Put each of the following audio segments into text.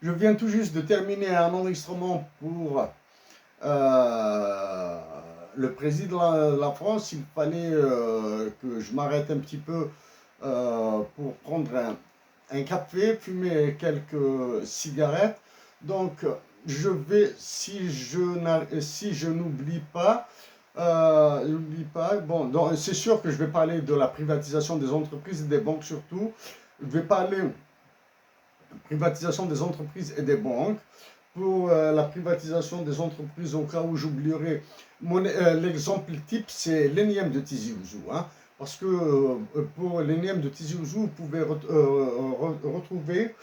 Je viens tout juste de terminer un enregistrement pour euh, le président de la France. Il fallait que je m'arrête un petit peu pour prendre un café, fumer quelques cigarettes. Donc, je vais, si je n'oublie pas, bon, c'est sûr que je vais parler de la privatisation des entreprises et des banques surtout. Je vais parler privatisation des entreprises et des banques. Pour la privatisation des entreprises, au cas où j'oublierai, l'exemple type, c'est l'énième de Tizi Ouzou. Hein, parce que pour l'énième de Tizi Ouzou, vous pouvez retrouver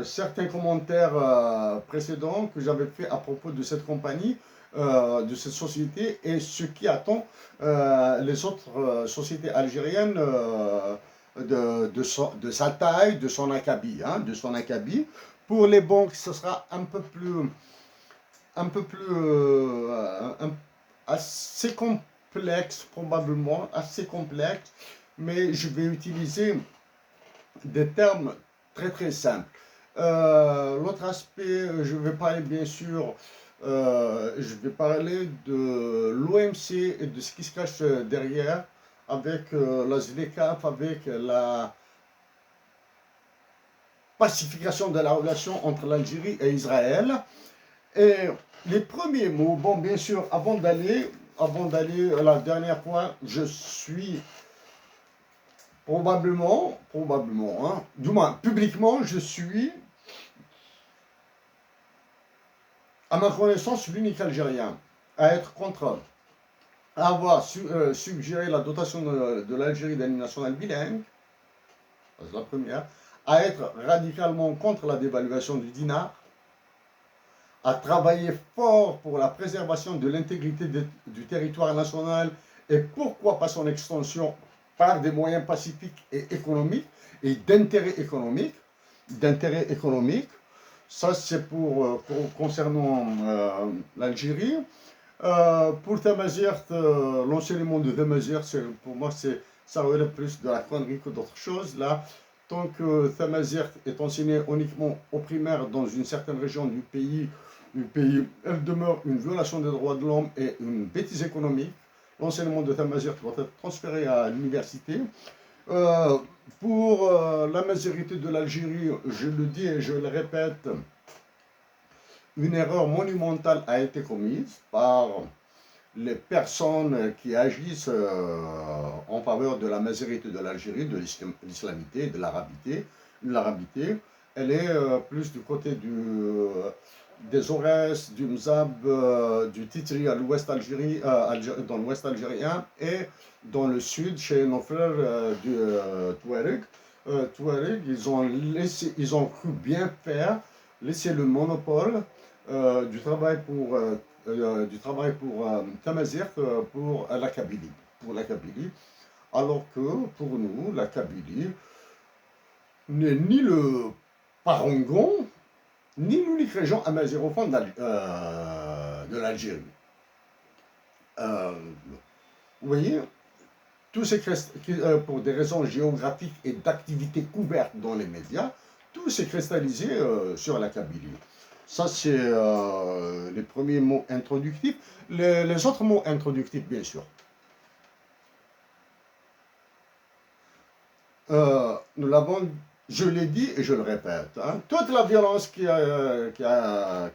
certains commentaires précédents que j'avais fait à propos de cette compagnie, de cette société, et ce qui attend les autres sociétés algériennes de sa taille, de son acabit. Hein, de son acabit. Pour les banques, ce sera un peu plus assez complexe, probablement, assez complexe, mais je vais utiliser des termes très très simples. L'autre aspect, je vais parler bien sûr, je vais parler de l'OMC et de ce qui se cache derrière, avec la ZDCAF, avec la pacification de la relation entre l'Algérie et Israël. Et les premiers mots, bon, bien sûr, avant d'aller la dernière fois, je suis probablement, hein, du moins publiquement, je suis, à ma connaissance, l'unique Algérien à être contre, à avoir suggéré la dotation de l'Algérie d'un national bilingue, c'est la première, à être radicalement contre la dévaluation du dinar, à travailler fort pour la préservation de l'intégrité du territoire national et pourquoi pas son extension par des moyens pacifiques et économiques et d'intérêt économique. Ça, c'est concernant l'Algérie. Pour Tamazirt, l'enseignement de Tamazirt, pour moi, ça relève plus de la connerie que d'autres choses. Là, tant que Tamazirt est enseigné uniquement au primaire dans une certaine région du pays, elle demeure une violation des droits de l'homme et une bêtise économique. L'enseignement de Tamazirt doit être transféré à l'université. Euh, pour la majorité de l'Algérie, je le dis et je le répète, une erreur monumentale a été commise par les personnes qui agissent en faveur de la majorité de l'Algérie, de l'islamité, de l'arabité. Elle est plus du côté des Aurès, du Mzab, du Titri à l'ouest dans l'ouest algérien et dans le sud chez nos frères du Touareg. Touareg, ils ont cru bien faire, laisser le monopole du travail pour Tamazirt, pour la Kabylie. Alors que pour nous, la Kabylie n'est ni le parangon, ni l'unique région amazighophone de l'Algérie. Vous voyez, pour des raisons géographiques et d'activités couvertes dans les médias, tout s'est cristallisé sur la Kabylie. Ça, c'est les premiers mots introductifs. Les autres mots introductifs, bien sûr. Nous l'avons, je l'ai dit et je le répète, hein, toute la violence qui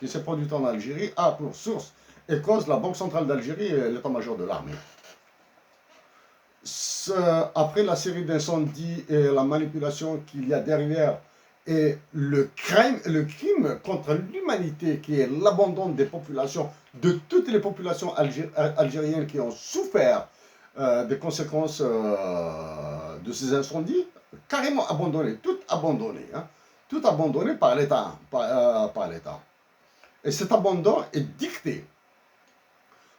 s'est produite en Algérie a pour source et cause la Banque centrale d'Algérie et l'état-major de l'armée. Après la série d'incendies et la manipulation qu'il y a derrière et le crime contre l'humanité qui est l'abandon des populations, de toutes les populations algériennes qui ont souffert des conséquences de ces incendies, carrément abandonné, tout abandonné par l'État. Par l'État. Et cet abandon est dicté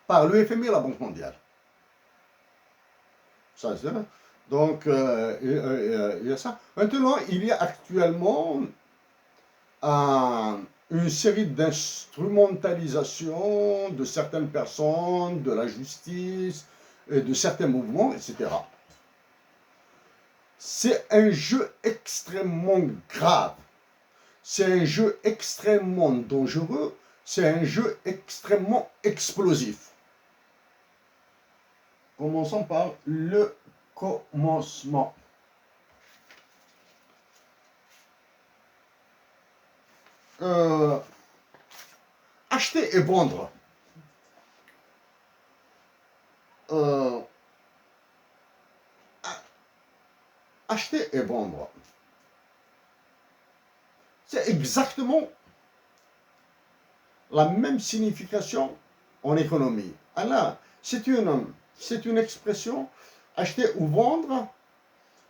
par le FMI et la Banque mondiale. Ça, donc, il y a ça. Maintenant, il y a actuellement une série d'instrumentalisations de certaines personnes, de la justice, et de certains mouvements, etc. C'est un jeu extrêmement grave c'est un jeu extrêmement dangereux, c'est un jeu extrêmement explosif. Commençons par le commencement. Acheter et vendre. Acheter et vendre. C'est exactement la même signification en économie. Alors, c'est une expression, acheter ou vendre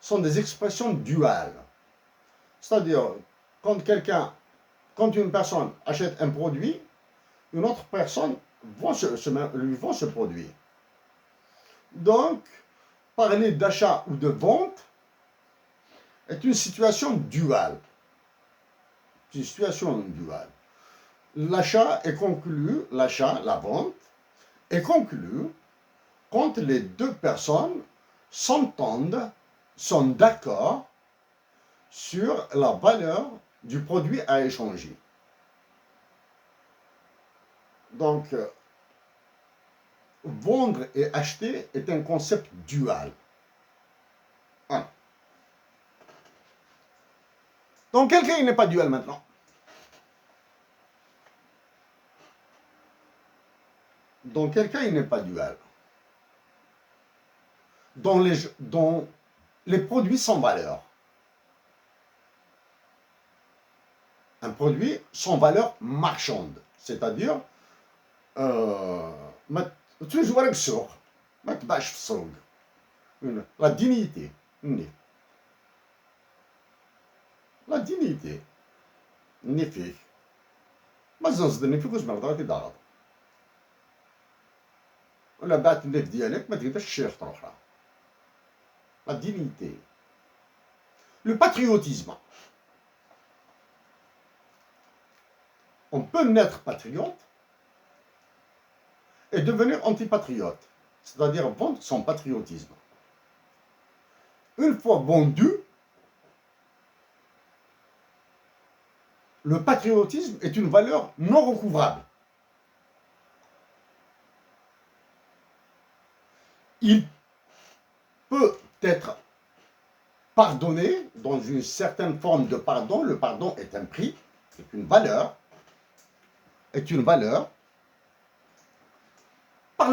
sont des expressions duales. C'est-à-dire, quand une personne achète un produit, une autre personne lui vend ce produit. Donc, parler d'achat ou de vente est une situation duale. C'est une situation duale. L'achat est conclu, la vente, est conclu quand les deux personnes s'entendent, sont d'accord sur la valeur du produit à échanger. Donc, vendre et acheter est un concept dual. Voilà. Dans quel cas il n'est pas dual maintenant? Dans quel cas il n'est pas dual? Dans les produits sans valeur. Un produit sans valeur marchande, c'est-à-dire toujours السوق ما تباعش في السوق. La dignité. La dignité. نفيك ما تزنزدني فيك واش مرضى كي ولا بعت النيف ديالك ما تقدرش تشري خطره اخرى. La dignité. Le patriotisme. On peut naître patriote et devenir antipatriote, c'est-à-dire vendre son patriotisme. Une fois vendu, le patriotisme est une valeur non recouvrable. Il peut être pardonné dans une certaine forme de pardon. Le pardon est un prix, est une valeur, par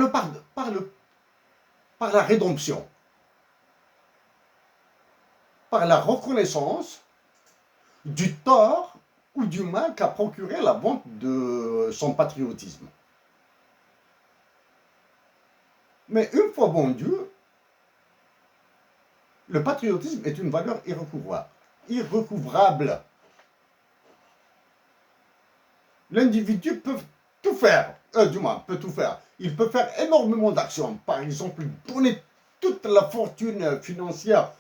la rédemption, par la reconnaissance du tort ou du mal qu'a procuré la vente de son patriotisme. Mais une fois vendu, le patriotisme est une valeur irrecouvrable. L'individu peut tout faire, peut tout faire. Il peut faire énormément d'actions. Par exemple, donner toute la fortune financière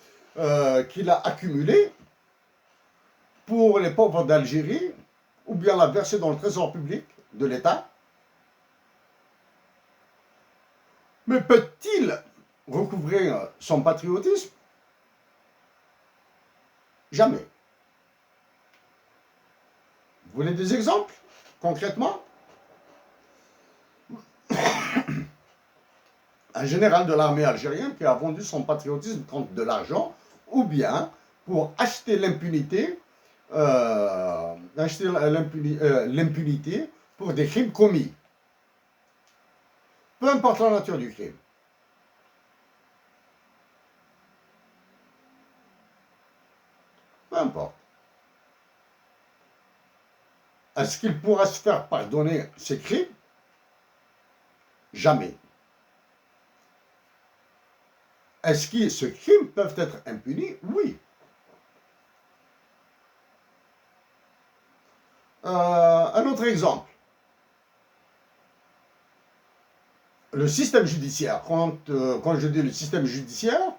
qu'il a accumulée pour les pauvres d'Algérie, ou bien la verser dans le trésor public de l'État. Mais peut-il recouvrer son patriotisme? Jamais. Vous voulez des exemples, concrètement? Un général de l'armée algérienne qui a vendu son patriotisme contre de l'argent, ou bien pour acheter l'impunité, pour des crimes commis. Peu importe la nature du crime. Peu importe. Est-ce qu'il pourra se faire pardonner ses crimes? Jamais. Est-ce que ces crimes peuvent être impunis? Oui. Un autre exemple. Le système judiciaire. Quand je dis le système judiciaire,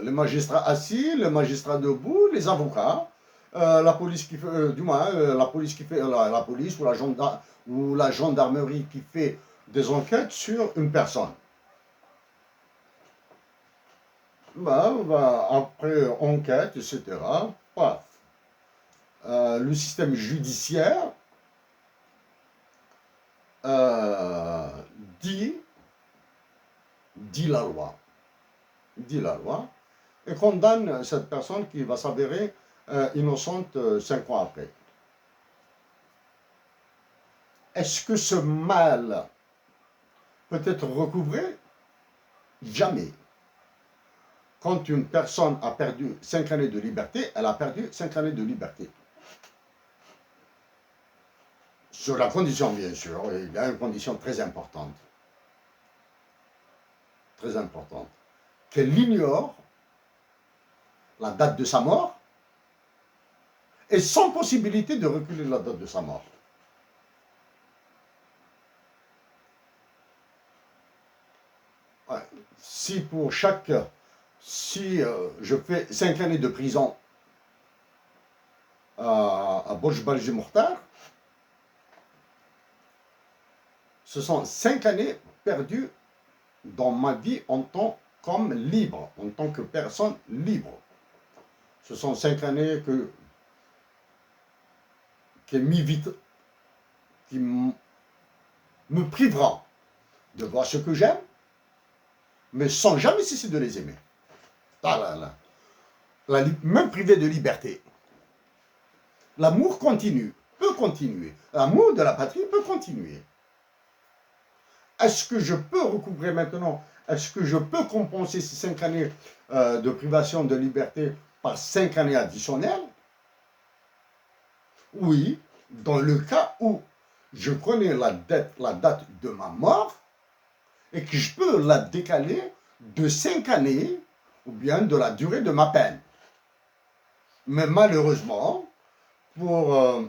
les magistrats assis, les magistrats debout, les avocats, la police qui fait, la police ou la gendarmerie qui fait des enquêtes sur une personne. Après enquête, etc., paf, le système judiciaire dit la loi. Dit la loi et condamne cette personne qui va s'avérer innocente 5 ans après. Est-ce que ce mal peut être recouvré? Jamais. Quand une personne a perdu 5 années de liberté, elle a perdu 5 années de liberté. Sur la condition, bien sûr, il y a une condition très importante. Très importante. Qu'elle ignore la date de sa mort et sans possibilité de reculer la date de sa mort. Ouais. Si pour chaque... Si je fais 5 années de prison à Borj Mukhtar, ce sont 5 années perdues dans ma vie en tant qu'homme libre, en tant que personne libre. Ce sont 5 années qui me privera de voir ce que j'aime, mais sans jamais cesser de les aimer. Ah là, même privé de liberté. L'amour continue, peut continuer. L'amour de la patrie peut continuer. Est-ce que je peux recouvrer maintenant, est-ce que je peux compenser ces 5 années de privation de liberté par 5 années additionnelles? Oui, dans le cas où je connais la date de ma mort et que je peux la décaler de 5 années ou bien de la durée de ma peine. Mais malheureusement, pour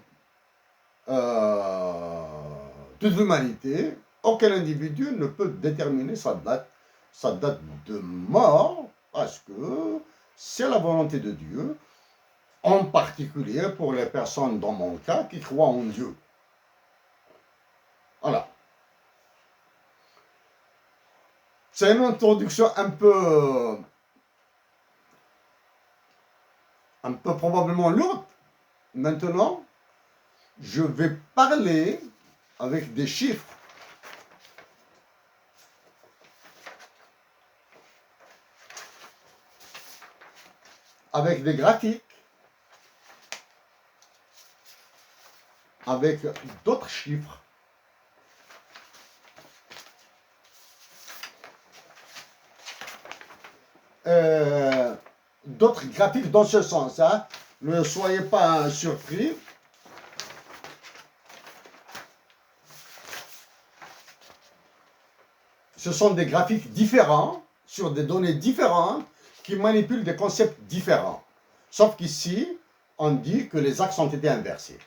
toute l'humanité, aucun individu ne peut déterminer sa date de mort parce que c'est la volonté de Dieu, en particulier pour les personnes, dans mon cas, qui croient en Dieu. Voilà. C'est une introduction un peu probablement lourde. Maintenant, je vais parler avec des chiffres. Avec des graphiques. Avec d'autres chiffres. D'autres graphiques dans ce sens. Hein. Ne soyez pas surpris. Ce sont des graphiques différents, sur des données différentes, qui manipulent des concepts différents. Sauf qu'ici, on dit que les axes ont été inversés.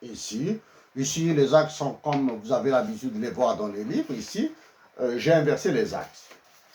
Ici, les axes sont comme vous avez l'habitude de les voir dans les livres. Ici, j'ai inversé les axes.